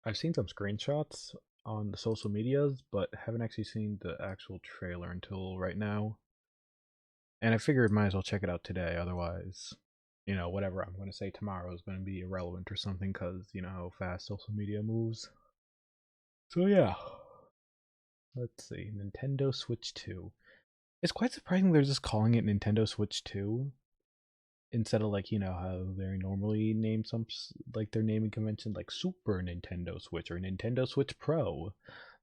I've seen some screenshots on the social medias, but haven't actually seen the actual trailer until right now. And I figured might as well check it out today, otherwise, whatever I'm going to say tomorrow is going to be irrelevant or something, because you know how fast social media moves. So yeah, let's see. Nintendo Switch 2. It's quite surprising they're just calling it Nintendo Switch 2 instead of like how they normally name some like their naming convention like Super Nintendo Switch or Nintendo Switch Pro.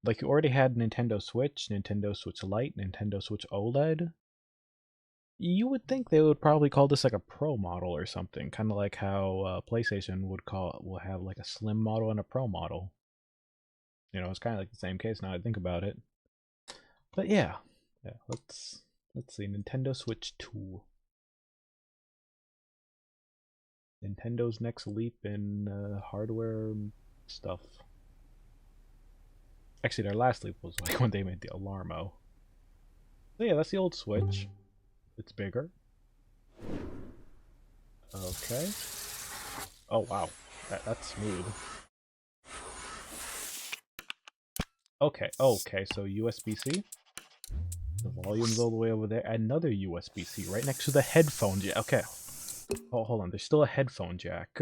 Like you already had Nintendo Switch, Nintendo Switch Lite, Nintendo Switch OLED. You would think they would probably call this like a Pro model or something, kind of like how PlayStation will have like a Slim model and a Pro model. It's kind of like the same case now I think about it. But yeah. Let's see. Nintendo Switch 2. Nintendo's next leap in hardware stuff. Actually, their last leap was like when they made the Alarmo. So yeah, that's the old Switch. It's bigger. Okay. Oh wow, that's smooth. Okay, so USB-C. The volume's all the way over there. Another USB-C right next to the headphone jack. Okay. Oh, hold on. There's still a headphone jack.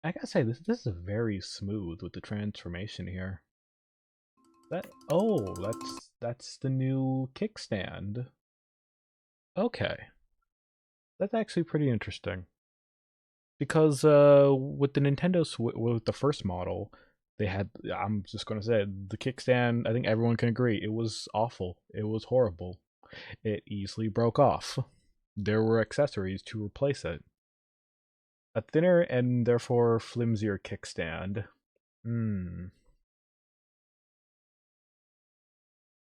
I gotta say, this is very smooth with the transformation here. That's the new kickstand. Okay, that's actually pretty interesting. Because with the with the first model, they had. I'm just gonna say the kickstand. I think everyone can agree it was awful. It was horrible. It easily broke off. There were accessories to replace it. A thinner and therefore flimsier kickstand. Hmm.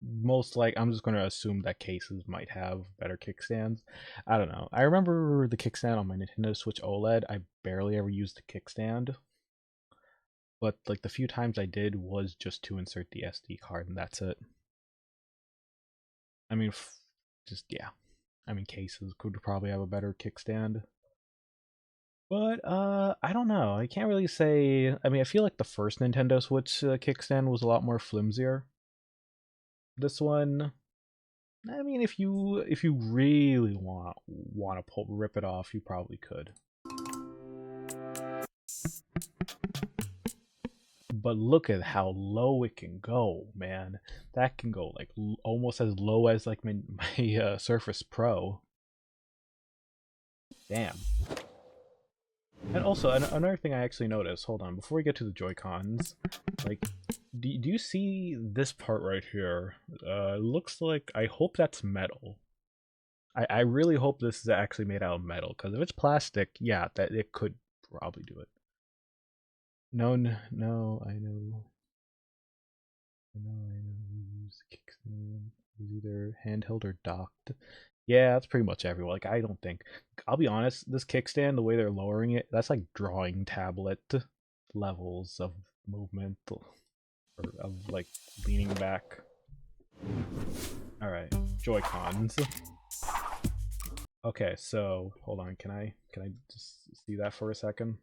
Most like I'm just gonna assume that cases might have better kickstands. I don't know. I remember the kickstand on my Nintendo Switch OLED. I barely ever used the kickstand, but like the few times I did was just to insert the SD card, and that's it. I mean, just yeah. I mean, cases could probably have a better kickstand, but I don't know. I can't really say. I mean, I feel like the first Nintendo Switch kickstand was a lot more flimsier. This one, I mean, if you really want to rip it off, you probably could. But look at how low it can go, man. That can go like almost as low as like my Surface Pro. Damn. And also another thing I actually noticed. Hold on, before we get to the Joy Cons, like, do you see this part right here? Looks like I hope that's metal. I really hope this is actually made out of metal, because if it's plastic, yeah, that it could probably do it. No, no, I know. Use kickstand. Use either handheld or docked. Yeah, that's pretty much everyone. Like, I don't think. I'll be honest. This kickstand, the way they're lowering it, that's like drawing tablet levels of movement or of like leaning back. All right, Joy Cons. Okay, so hold on. Can I just see that for a second?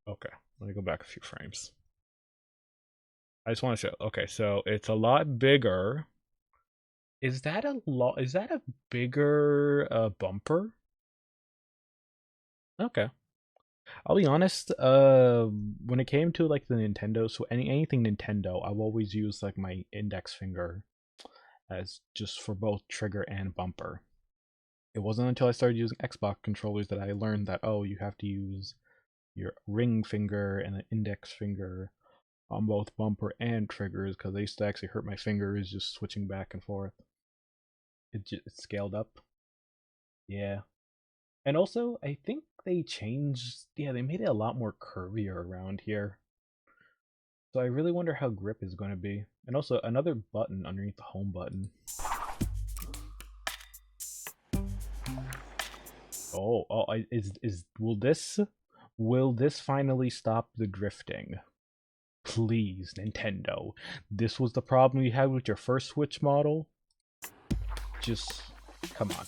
Okay, let me go back a few frames. I just want to show. Okay, so it's a lot bigger. Is that a lot? Is that a bigger bumper? Okay, I'll be honest. When it came to like the Nintendo, so anything Nintendo, I've always used like my index finger as just for both trigger and bumper. It wasn't until I started using Xbox controllers that I learned that you have to use your ring finger and an index finger on both bumper and triggers, because they used to actually hurt my fingers just switching back and forth. It scaled up. Yeah. And also, I think they changed. Yeah, they made it a lot more curvier around here. So I really wonder how grip is going to be. And also, another button underneath the home button. Is will this finally stop the drifting? Please, Nintendo. This was the problem you had with your first Switch model. Just come on.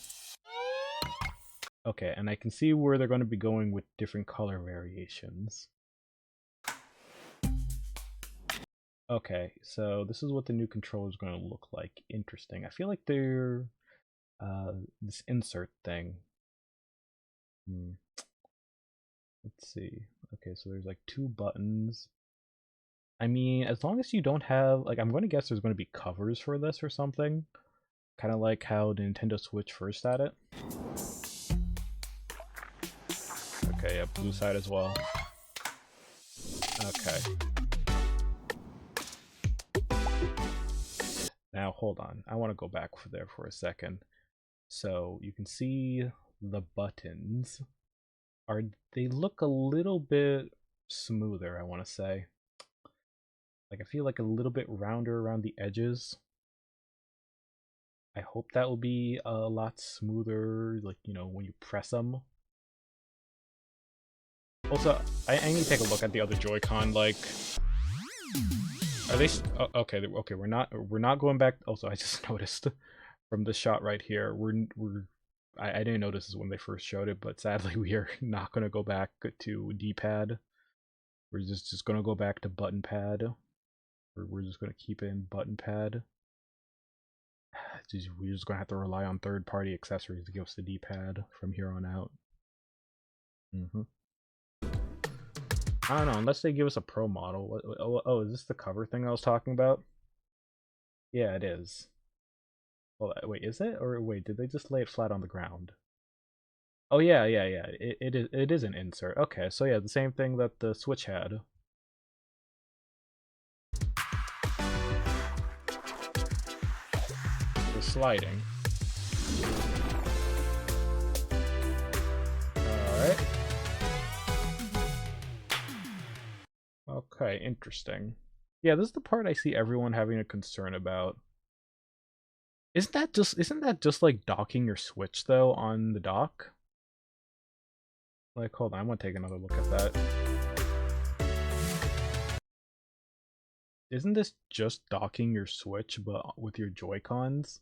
Okay, and I can see where they're going to be going with different color variations. Okay, so this is what the new controller is going to look like. Interesting. I feel like they're this insert thing. Hmm. Let's see. Okay, so there's like two buttons. I mean, as long as you don't have like, I'm going to guess there's going to be covers for this or something, kind of like how the Nintendo Switch first had it. Okay, yeah, blue side as well. Okay. Now hold on. I want to go back for there for a second. So you can see the buttons are they look a little bit smoother, I want to say. Like I feel like a little bit rounder around the edges. I hope that will be a lot smoother, like, you know, when you press them. Also, I need to take a look at the other Joy-Con, like, are they, oh, okay, okay, we're not going back. Also, I just noticed from this shot right here, I didn't notice this when they first showed it, but sadly we are not going to go back to D-pad. We're just going to go back to button pad. We're just going to keep in button pad. We're just going to have to rely on third-party accessories to give us the D-pad from here on out. I don't know, unless they give us a pro model. Oh, is this the cover thing I was talking about? Yeah, it is. Well, wait, is it? Or wait, did they just lay it flat on the ground? Oh yeah, yeah, yeah. It is an insert. Okay, so yeah, the same thing that the Switch had. The sliding. Alright. Okay, interesting. Yeah, this is the part I see everyone having a concern about. Isn't that just like docking your Switch though on the dock? Like, hold on, I'm gonna take another look at that. Isn't this just docking your Switch but with your Joy-Cons?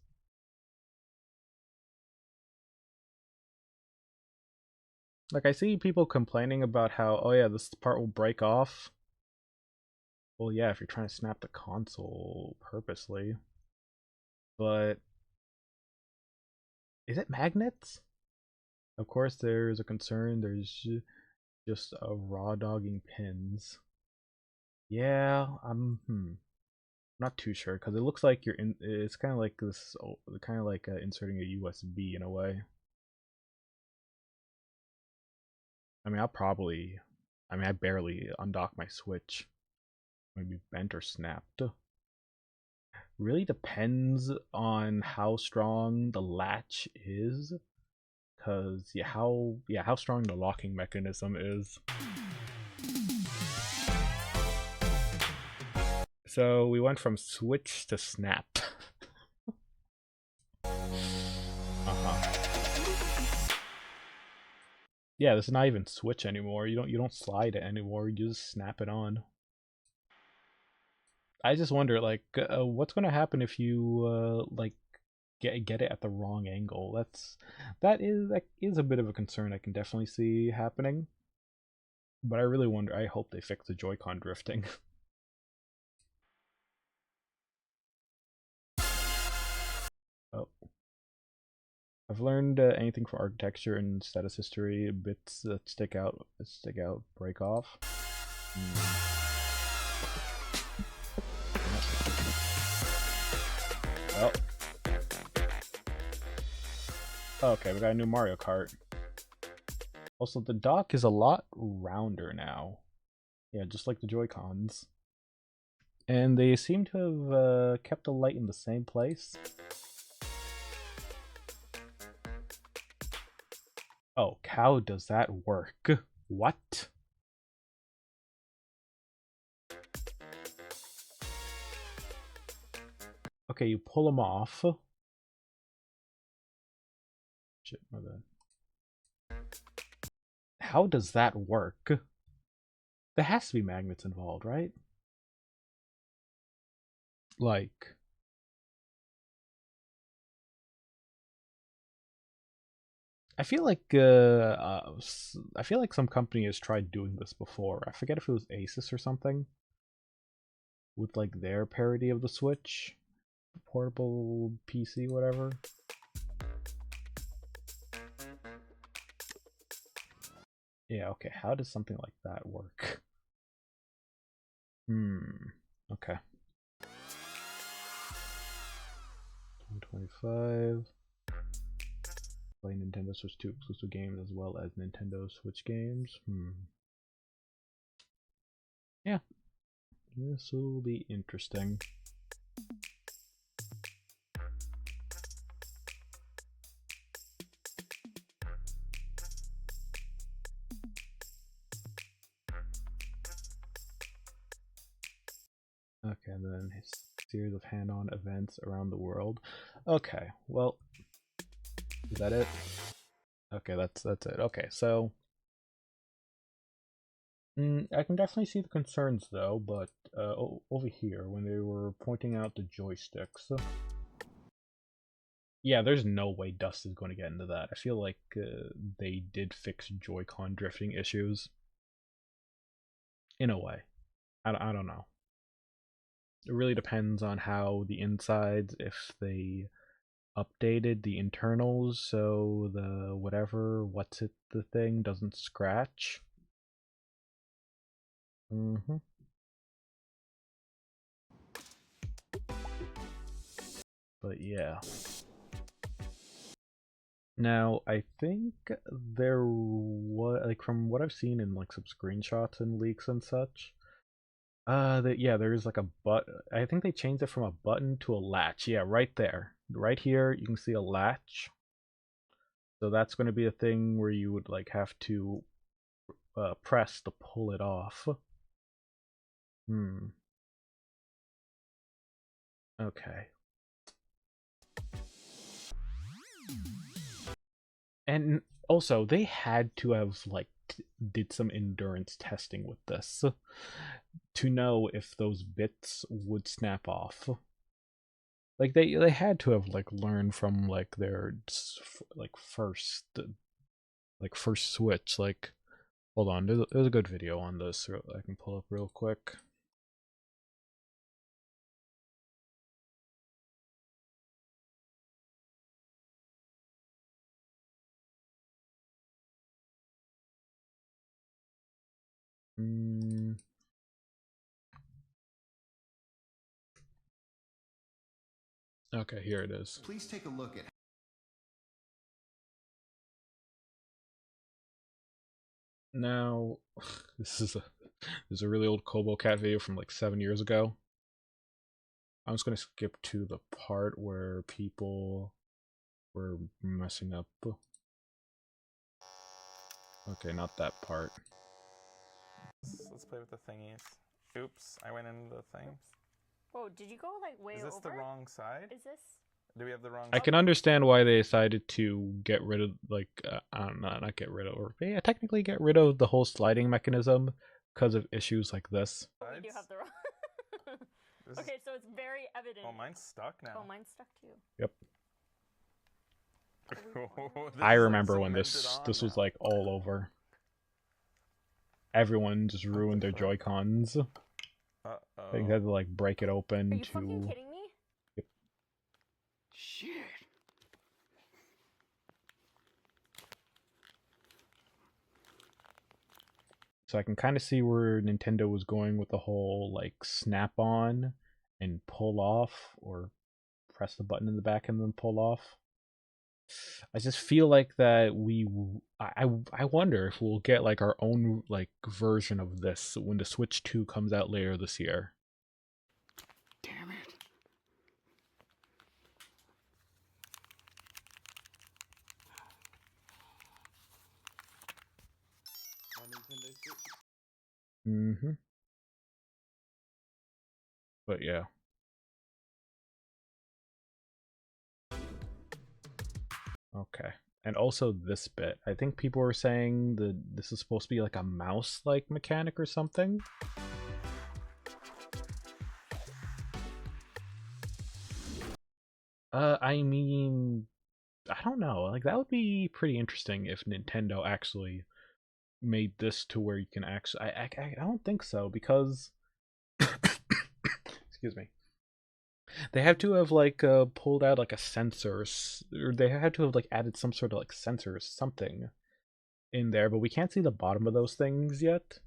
Like I see people complaining about how, oh yeah, this part will break off. Well, yeah, if you're trying to snap the console purposely. But is it magnets? Of course, there's a concern. There's just a raw dogging pins. Yeah, not too sure because it looks like you're in. It's kind of like this, kind of like inserting a USB in a way. I mean, I barely undock my Switch. Maybe bent or snapped. Really depends on how strong the latch is, because how strong the locking mechanism is. So we went from switch to snap. Yeah, this is not even switch anymore. You don't slide it anymore. You just snap it on. I just wonder, like, what's gonna happen if you like get it at the wrong angle? That is a bit of a concern. I can definitely see happening. But I really wonder. I hope they fix the Joy-Con drifting. Oh, I've learned anything from architecture and status history. Bits that stick out, break off. Well, okay, we got a new Mario Kart. Also, the dock is a lot rounder now. Yeah, just like the Joy-Cons. And they seem to have kept the light in the same place. Oh, how does that work? What? Okay, you pull them off. Shit, my bad. How does that work? There has to be magnets involved, right? Like, I feel like I feel like some company has tried doing this before. I forget if it was Asus or something with like their parody of the Switch, portable PC, whatever. Yeah, okay. How does something like that work? Okay. 125. Play Nintendo Switch 2 exclusive games as well as Nintendo Switch games. Yeah. This will be interesting. Okay, and then his series of hand-on events around the world. Okay, well, is that it? Okay, that's it. Okay, so I can definitely see the concerns though, but over here when they were pointing out the joysticks, yeah, there's no way Dust is going to get into that. I feel like they did fix Joy-Con drifting issues in a way. I don't know. It really depends on how the insides, if they updated the internals so the the thing doesn't scratch. But yeah. Now, I think there was, like, from what I've seen in, like, some screenshots and leaks and such, yeah, there's, like, I think they changed it from a button to a latch. Yeah, right there. Right here, you can see a latch. So that's going to be a thing where you would, like, have to press to pull it off. Okay. And also, they had to have, like, did some endurance testing with this to know if those bits would snap off. Like, they had to have, like, learned from, like, their, like, first Switch. Like, hold on, there's a good video on this I can pull up real quick. Okay, here it is. Please take a look at. Now, this is a really old Kobo Cat video from like 7 years ago. I'm just gonna skip to the part where people were messing up. Okay, not that part. Let's play with the thingies. Oops, I went into the things. Whoa, did you go like way over? Is this the wrong side? Is this? Do we have the wrong I can understand why they decided to get rid of, like, I don't know, not get rid of, or yeah, technically get rid of the whole sliding mechanism because of issues like this. We do have the wrong. Okay, so it's very evident. Oh, mine's stuck now. Oh, mine's stuck too. Yep. I remember when this was like all over. Everyone just ruined their Joy-Cons. They had to like break it open. Are you fucking kidding me? Yep. Shit. So I can kind of see where Nintendo was going with the whole like snap on and pull off, or press the button in the back and then pull off. I just feel like that I wonder if we'll get like our own like version of this when the Switch 2 comes out later this year. Damn it. But yeah. Okay. And also this bit. I think people were saying that this is supposed to be like a mouse-like mechanic or something. I mean, I don't know. Like that would be pretty interesting if Nintendo actually made this to where you can actually. I don't think so because excuse me. They have to have like pulled out like a sensor, or they had to have like added some sort of like sensor or something in there, but we can't see the bottom of those things yet.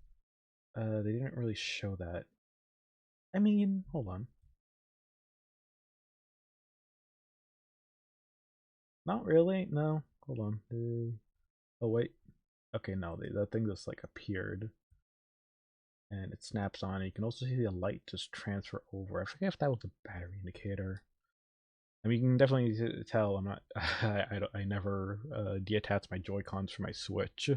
They didn't really show that. I mean, hold on. Not really. No, hold on. Oh wait. Okay, no, that thing just like appeared, and it snaps on. You can also see the light just transfer over. I forget if that was a battery indicator. I mean, you can definitely tell I'm not. I never deattach my Joy Cons for my Switch.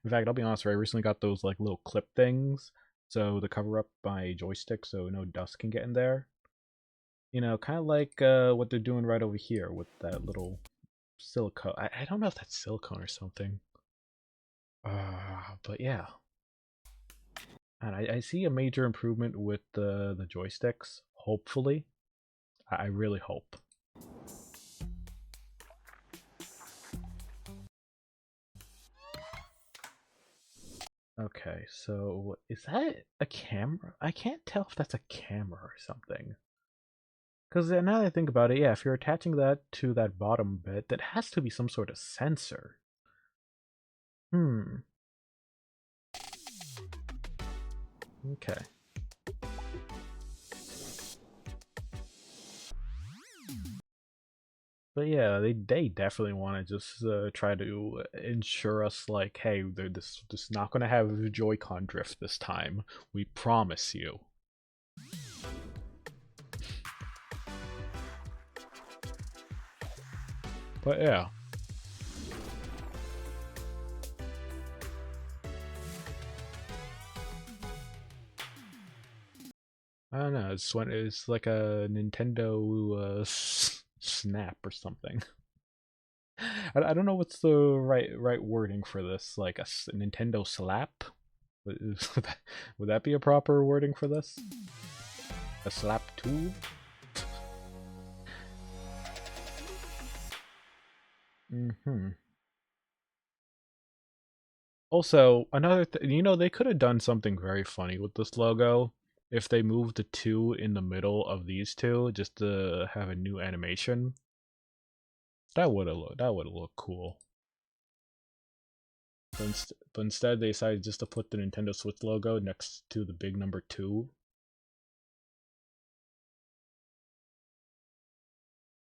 In fact, I'll be honest. I recently got those like little clip things, so to cover up my joystick so no dust can get in there. You know, kind of like what they're doing right over here with that little silicone. I don't know if that's silicone or something. But yeah, and I see a major improvement with the joysticks. Hopefully, I really hope. Okay, so is that a camera? I can't tell if that's a camera or something. Because now that I think about it, yeah, if you're attaching that to that bottom bit, that has to be some sort of sensor. Hmm. Okay. But yeah, they definitely want to just try to ensure us like, hey, this not gonna have Joy-Con drift this time. We promise you. But yeah. I don't know. It's like a Nintendo snap or something. I don't know what's the right wording for this. Like a Nintendo slap? Would that be a proper wording for this? A slap tool? Mm-hmm. Also, another you know, they could have done something very funny with this logo if they moved the two in the middle of these two just to have a new animation. That would have looked cool. But instead, they decided just to put the Nintendo Switch logo next to the big number 2.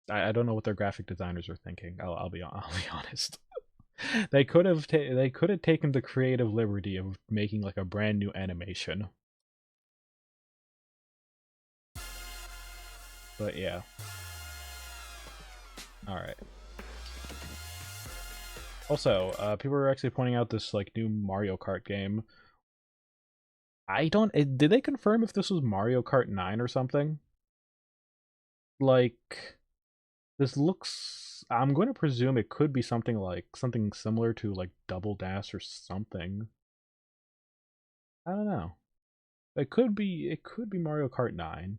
I don't know what their graphic designers are thinking. I'll be honest. They could have taken the creative liberty of making like a brand new animation. But yeah. All right. Also, people are actually pointing out this like new Mario Kart game. I don't. Did they confirm if this was Mario Kart 9 or something? Like, this looks. I'm going to presume it could be something like something similar to like Double Dash or something. I don't know. It could be. It could be Mario Kart 9.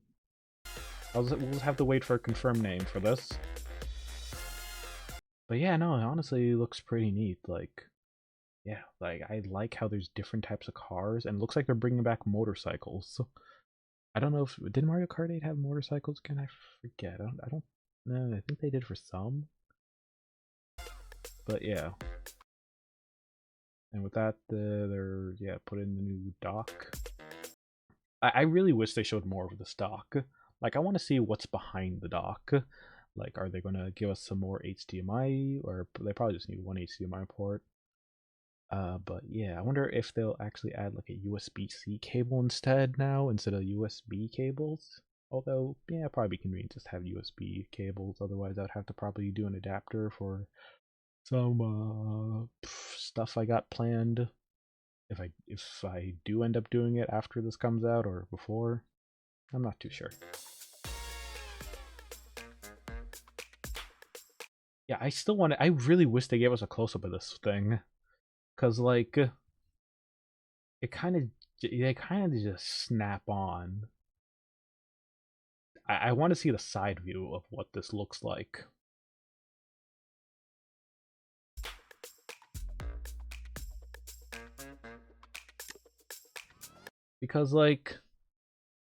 We'll have to wait for a confirmed name for this. But yeah, no, it honestly looks pretty neat. Like, yeah, like I like how there's different types of cars, and it looks like they're bringing back motorcycles. I don't know if did Mario Kart 8 have motorcycles again? I forget. I don't know. I think they did for some. But yeah. And with that, they're yeah put in the new dock. I really wish they showed more of this dock. Like I want to see what's behind the dock. Like, are they gonna give us some more HDMI, or they probably just need one HDMI port? But yeah, I wonder if they'll actually add like a USB-C cable instead now instead of USB cables. Although, yeah, it'd probably be convenient just to have USB cables. Otherwise, I'd have to probably do an adapter for some stuff I got planned. If I do end up doing it after this comes out or before, I'm not too sure. Yeah, I still want to. I really wish they gave us a close up of this thing, cause like it kind of they kind of just snap on. I want to see the side view of what this looks like. because like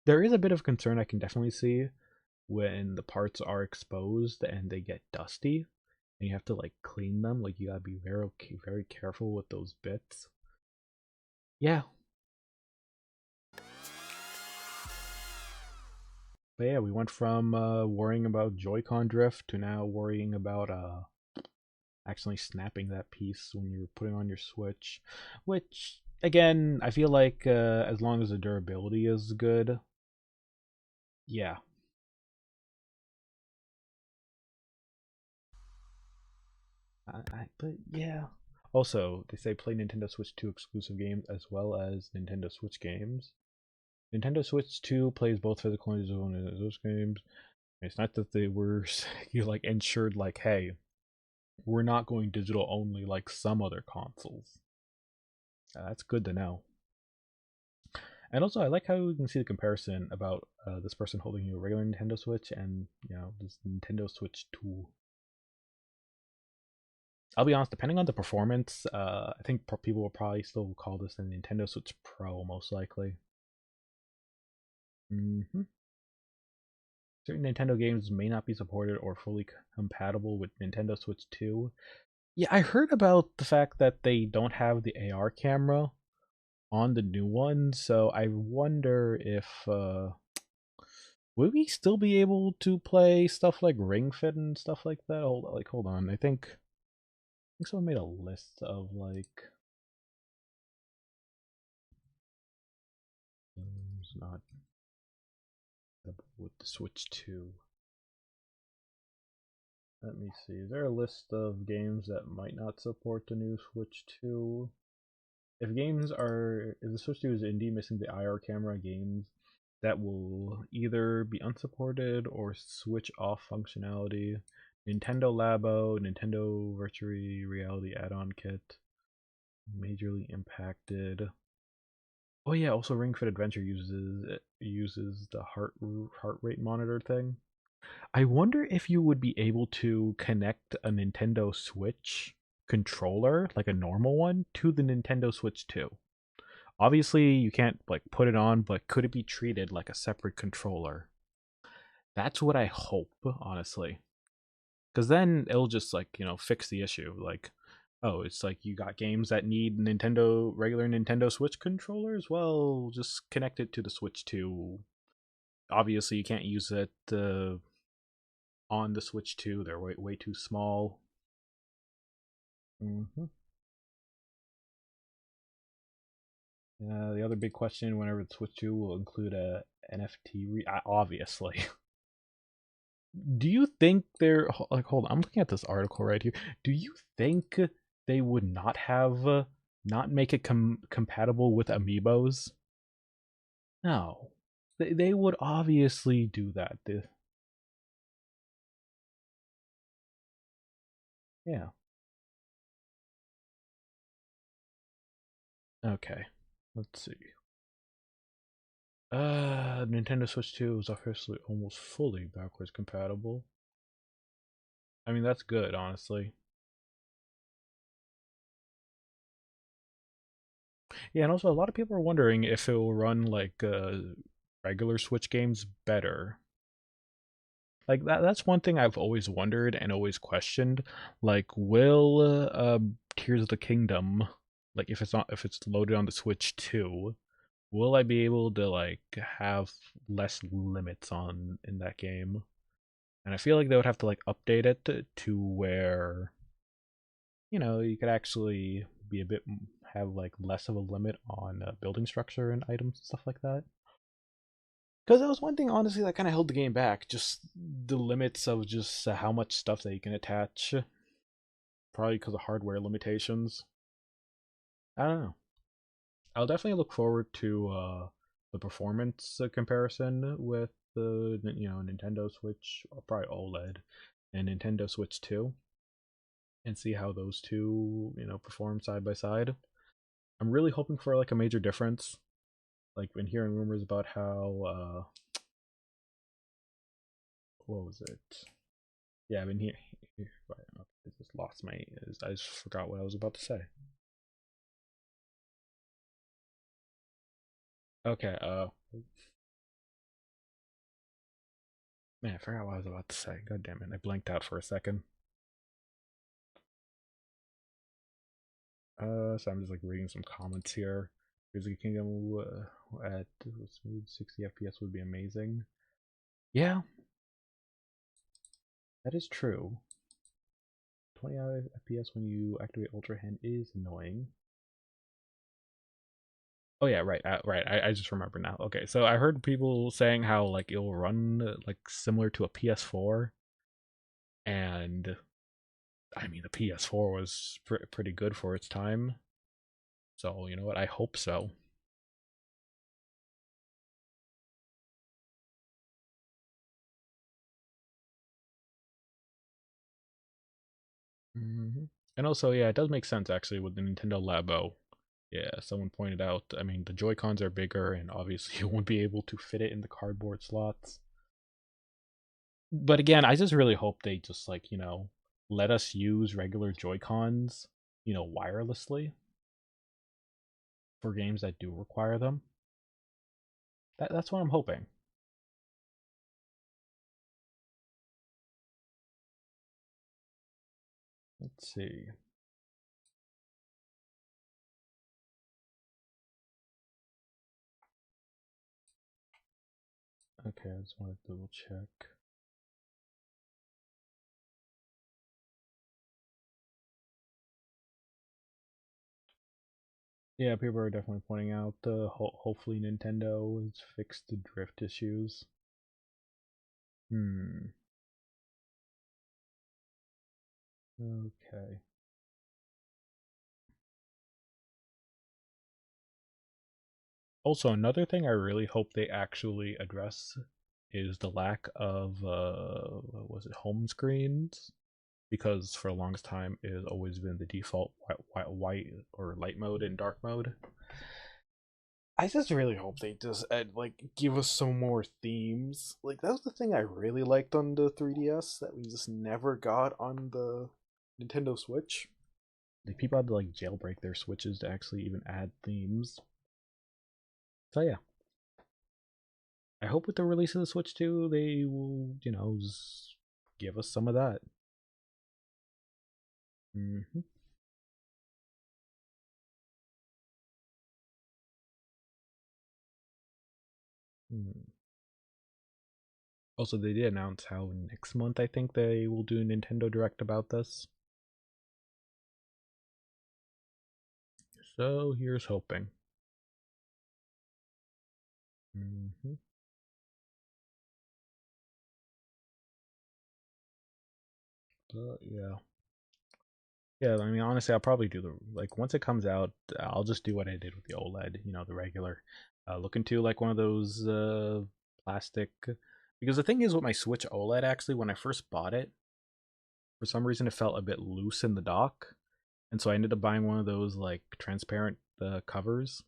there is a bit of concern I can definitely see when the parts are exposed and they get dusty and you have to like clean them. Like you gotta be very careful with those bits. Yeah. But yeah, we went from worrying about Joy-Con drift to now worrying about actually snapping that piece when you're putting on your Switch. Which again, I feel like as long as the durability is good, yeah. But yeah. Also, they say play Nintendo Switch 2 exclusive games as well as Nintendo Switch games. Nintendo Switch 2 plays both physical and digital those games. It's not that they were you like ensured like, hey, we're not going digital only like some other consoles. That's good to know. And also, I like how you can see the comparison about this person holding a regular Nintendo Switch and this Nintendo Switch 2. I'll be honest, depending on the performance, I think people will probably still call this a Nintendo Switch Pro, most likely. Certain Nintendo games may not be supported or fully compatible with Nintendo Switch 2. Yeah, I heard about the fact that they don't have the AR camera on the new one, so I wonder if would we still be able to play stuff like Ring Fit and stuff like that? Hold on. I think someone made a list of like games not with the Switch 2. Let me see. Is there a list of games that might not support the new Switch 2? If the Switch 2 is indie missing the IR camera, games that will either be unsupported or switch off functionality. Nintendo Labo, Nintendo Virtual Reality Add-on Kit, majorly impacted. Oh yeah, also Ring Fit Adventure uses the heart rate monitor thing. I wonder if you would be able to connect a Nintendo Switch controller, like a normal one, to the Nintendo Switch 2. Obviously, you can't like put it on, but could it be treated like a separate controller? That's what I hope, honestly. Because then it'll just like, fix the issue. Like, oh, it's like you got games that need regular Nintendo Switch controllers? Well, just connect it to the Switch 2. Obviously, you can't use it on the Switch 2. They're way too small. The other big question whenever the Switch 2 will include a NFT obviously. Do you think they're like hold on, I'm looking at this article right here. Do you think they would not have not make it compatible with amiibos? No. They would obviously do that. Yeah. Okay. Let's see. Nintendo Switch 2 is officially almost fully backwards compatible. I mean, that's good, honestly. Yeah, and also a lot of people are wondering if it will run like regular Switch games better. Like that's one thing I've always wondered and always questioned. Like, will Tears of the Kingdom, like if it's loaded on the Switch 2, will I be able to like have less limits on in that game? And I feel like they would have to like update it to where you could actually be a bit have like less of a limit on building structure and items and stuff like that. Because that was one thing, honestly, that kind of held the game back. Just the limits of just how much stuff that you can attach. Probably because of hardware limitations. I don't know. I'll definitely look forward to the performance comparison with the Nintendo Switch, or probably OLED, and Nintendo Switch 2, and see how those two perform side by side. I'm really hoping for like a major difference. Like been hearing rumors about how what was it? Yeah, I've been here. I just lost my. I just forgot what I was about to say. Okay, man, I forgot what I was about to say. God damn it, I blanked out for a second. So I'm just like reading some comments here. Music Kingdom at smooth 60 FPS would be amazing. Yeah, that is true. 20 FPS when you activate Ultra Hand is annoying. Oh yeah, right, right. I just remember now. Okay, so I heard people saying how like it'll run like similar to a PS4, and I mean the PS4 was pretty good for its time. So you know what? I hope so. And also, yeah, it does make sense actually with the Nintendo Labo. Yeah, someone pointed out. I mean, the Joy Cons are bigger, and obviously you won't be able to fit it in the cardboard slots. But again, I just really hope they just like let us use regular Joy Cons, wirelessly for games that do require them. That's what I'm hoping. Let's see. Okay, I just want to double check. Yeah, people are definitely pointing out hopefully Nintendo has fixed the drift issues. Okay. Also, another thing I really hope they actually address is the lack of what was it, home screens, because for the longest time it has always been the default white or light mode and dark mode. I just really hope they just give us some more themes. Like that was the thing I really liked on the 3DS that we just never got on the Nintendo Switch. Like people had to like jailbreak their Switches to actually even add themes. So yeah, I hope with the release of the Switch 2, they will, just give us some of that. Mm-hmm. Also, they did announce how next month I think they will do a Nintendo Direct about this. So here's hoping. Mm-hmm. But yeah. Yeah, I mean, honestly, I'll probably do once it comes out, I'll just do what I did with the OLED, the regular. Look into like one of those plastic. Because the thing is with my Switch OLED, actually, when I first bought it, for some reason it felt a bit loose in the dock. And so I ended up buying one of those like transparent covers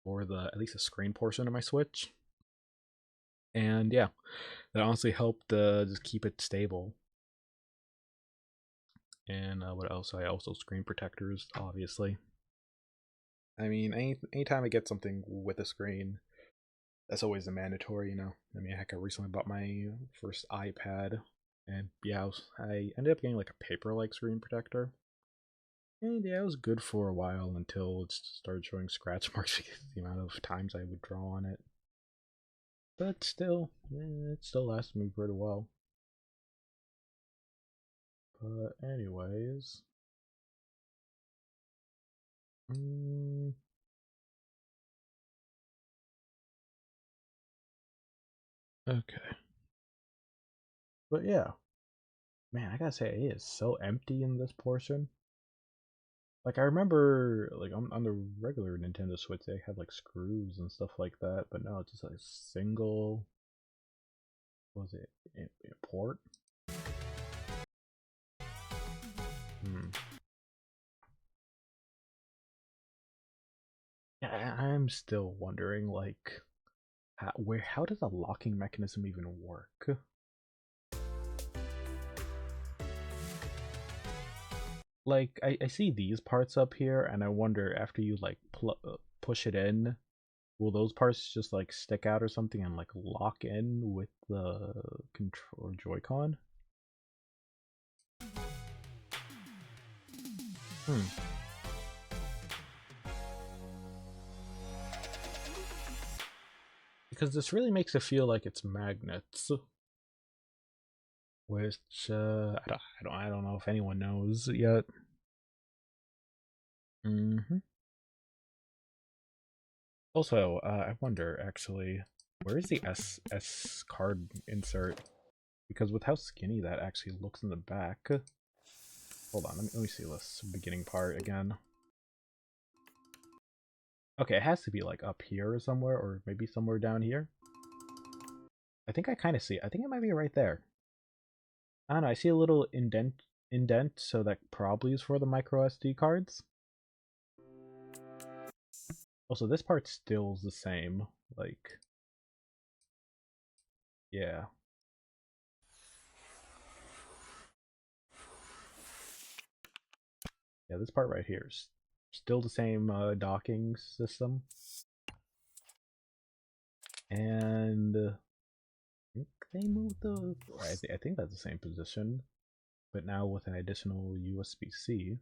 for the at least the screen portion of my Switch. And yeah, that honestly helped just keep it stable. And what else? I also screen protectors, obviously. I mean, anytime I get something with a screen, that's always a mandatory. I mean, heck, I recently bought my first iPad, and yeah, I ended up getting like a paper-like screen protector. And yeah, it was good for a while until it started showing scratch marks because the amount of times I would draw on it. But still, it still lasted me pretty well. But anyways, okay. But yeah, man, I gotta say it is so empty in this portion. Like I remember, like on the regular Nintendo Switch, they had like screws and stuff like that, but now it's just like a single. What was it port? Hmm. Yeah, I'm still wondering, like, how does a locking mechanism even work? Like, I see these parts up here, and I wonder after you like push it in, will those parts just like stick out or something and like lock in with the control Joy-Con? Hmm. Because this really makes it feel like it's magnets, which I don't know if anyone knows yet. Also, I wonder actually, where is the S card insert? Because with how skinny that actually looks in the back. Hold on, let me see this beginning part again. Okay, it has to be like up here somewhere, or maybe somewhere down here. I think I kind of see it. I think it might be right there. I don't know. I see a little indent, so that probably is for the micro SD cards. Also, this part still's the same. Like, yeah. Yeah, this part right here is still the same docking system. And I think they moved the... I think that's the same position, but now with an additional USB-C.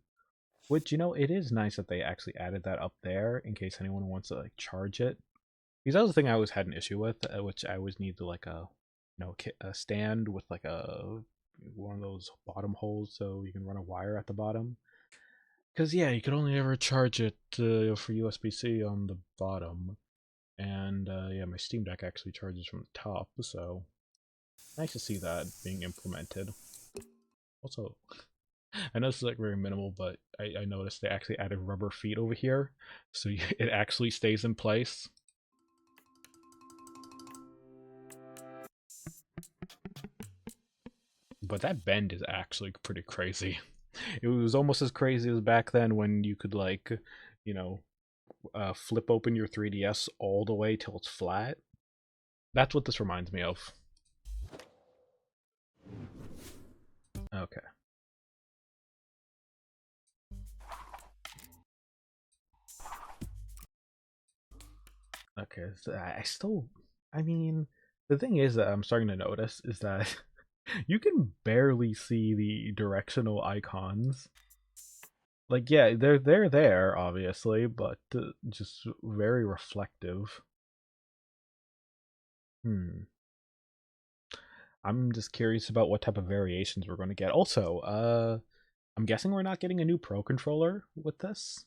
Which, you know, it is nice that they actually added that up there in case anyone wants to like charge it. Because that was the thing I always had an issue with, which I always need to like a stand with like a one of those bottom holes so you can run a wire at the bottom. Because yeah, you could only ever charge it for USB-C on the bottom, and yeah, my Steam Deck actually charges from the top, so nice to see that being implemented. Also, I know this is like very minimal, but I noticed they actually added rubber feet over here, so it actually stays in place. But that bend is actually pretty crazy. It was almost as crazy as back then when you could like, you know, flip open your 3DS all the way till it's flat. That's what this reminds me of. Okay. Okay, so I still, I mean, the thing is that I'm starting to notice is that you can barely see the directional icons. Like, yeah, they're there obviously, but just very reflective. Hmm. I'm just curious about what type of variations we're going to get. Also, I'm guessing we're not getting a new Pro controller with this.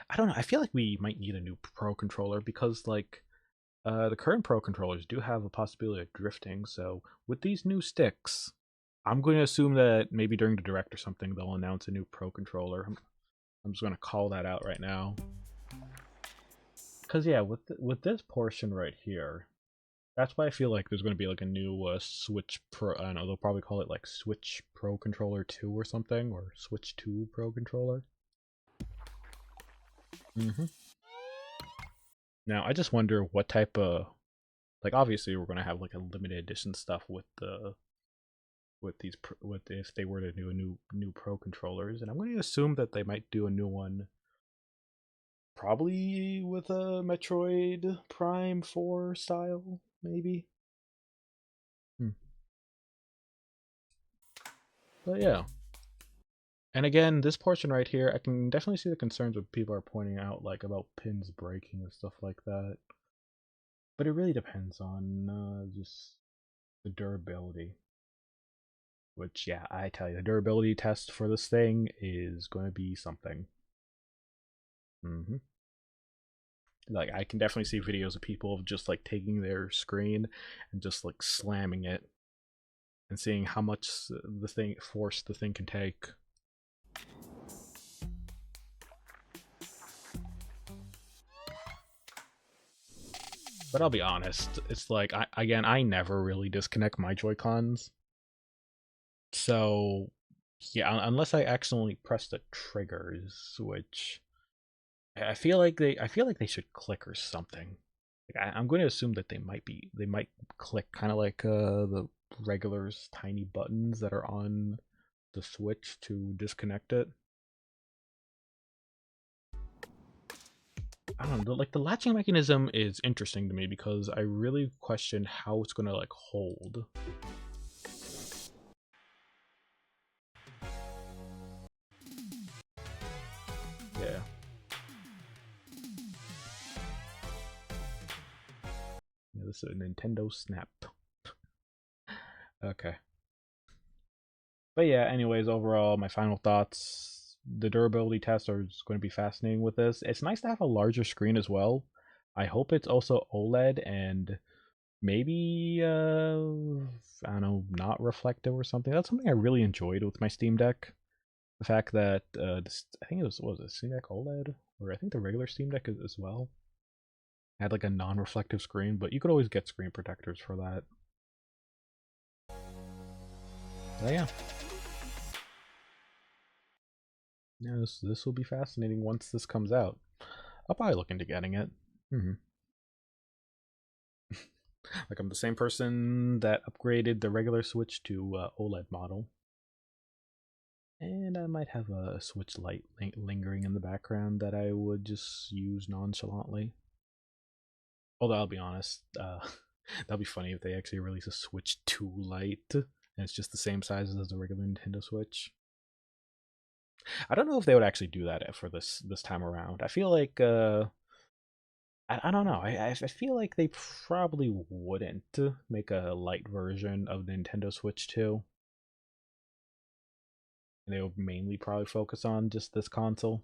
I don't know. I feel like we might need a new Pro controller because, like, the current Pro controllers do have a possibility of drifting. So with these new sticks, I'm going to assume that maybe during the direct or something they'll announce a new Pro controller. I'm just going to call that out right now. Because yeah, with this portion right here, that's why I feel like there's going to be like a new Switch Pro. I don't know, they'll probably call it like Switch Pro Controller 2 or something, or Switch 2 Pro Controller. Now, I just wonder what type of, like, obviously we're going to have like a limited edition stuff with these with if they were to do a new Pro controllers, and I'm going to assume that they might do a new one, probably with a Metroid Prime 4 style, maybe. But yeah. And again, this portion right here, I can definitely see the concerns that people are pointing out, like about pins breaking and stuff like that. But it really depends on just the durability. Which, yeah, I tell you, the durability test for this thing is going to be something. Like, I can definitely see videos of people of just like taking their screen and just like slamming it and seeing how much force the thing can take. But I'll be honest, it's like I never really disconnect my Joy-Cons. So yeah, unless I accidentally press the triggers, which I feel like they should click or something. Like I'm going to assume that they might click kind of like the regular tiny buttons that are on the Switch to disconnect it. I don't know, like the latching mechanism is interesting to me because I really question how it's gonna like hold. Yeah. Yeah, this is a Nintendo Snap. Okay. But yeah, anyways, overall, my final thoughts. The durability tests are just going to be fascinating with this. It's nice to have a larger screen as well. I hope it's also OLED and maybe I don't know, not reflective or something. That's something I really enjoyed with my Steam Deck. The fact that I think it was, what was it, Steam Deck OLED, or I think the regular Steam Deck as well had like a non-reflective screen, but you could always get screen protectors for that. So yeah, this will be fascinating once this comes out. I'll probably look into getting it. Mm-hmm. Like I'm the same person that upgraded the regular Switch to OLED model. And I might have a Switch Lite lingering in the background that I would just use nonchalantly. Although I'll be honest, that'd be funny if they actually release a Switch 2 Lite and it's just the same size as the regular Nintendo Switch. I don't know if they would actually do that for this time around. I feel like I don't know. I feel like they probably wouldn't make a light version of Nintendo Switch 2. They would mainly probably focus on just this console.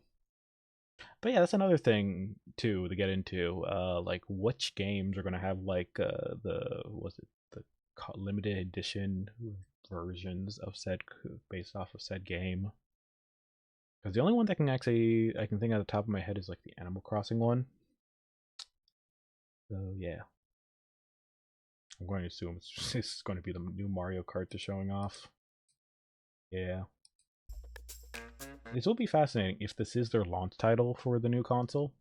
But yeah, that's another thing too to get into. Like which games are gonna have like the was it the limited edition versions of said based off of said game? Because the only one that I can think at the top of my head is like the Animal Crossing one. So yeah, I'm going to assume it's going to be the new Mario Kart they're showing off. Yeah. This will be fascinating if this is their launch title for the new console.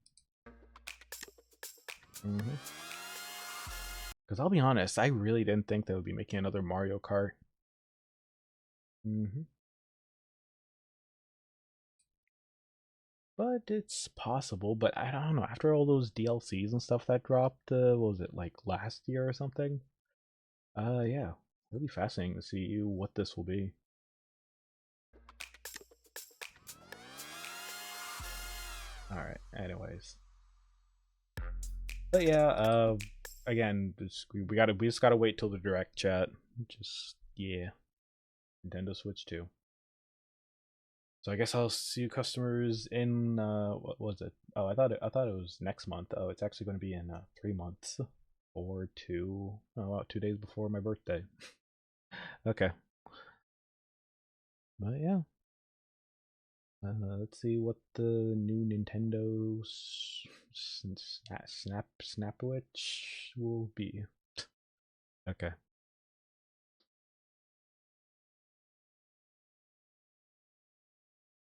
Because I'll be honest, I really didn't think they would be making another Mario Kart. But it's possible. But I don't know. After all those DLCs and stuff that dropped, what was it, like last year or something? Yeah. It'll be fascinating to see what this will be. Alright, anyways. But yeah, again, we just gotta wait till the direct chat. Just yeah. Nintendo Switch 2. So I guess I'll see you customers in what was it? Oh, I thought it was next month. Oh, it's actually going to be in 3 months or about 2 days before my birthday. Okay, but yeah, let's see what the new Nintendo Snapwitch will be. Okay.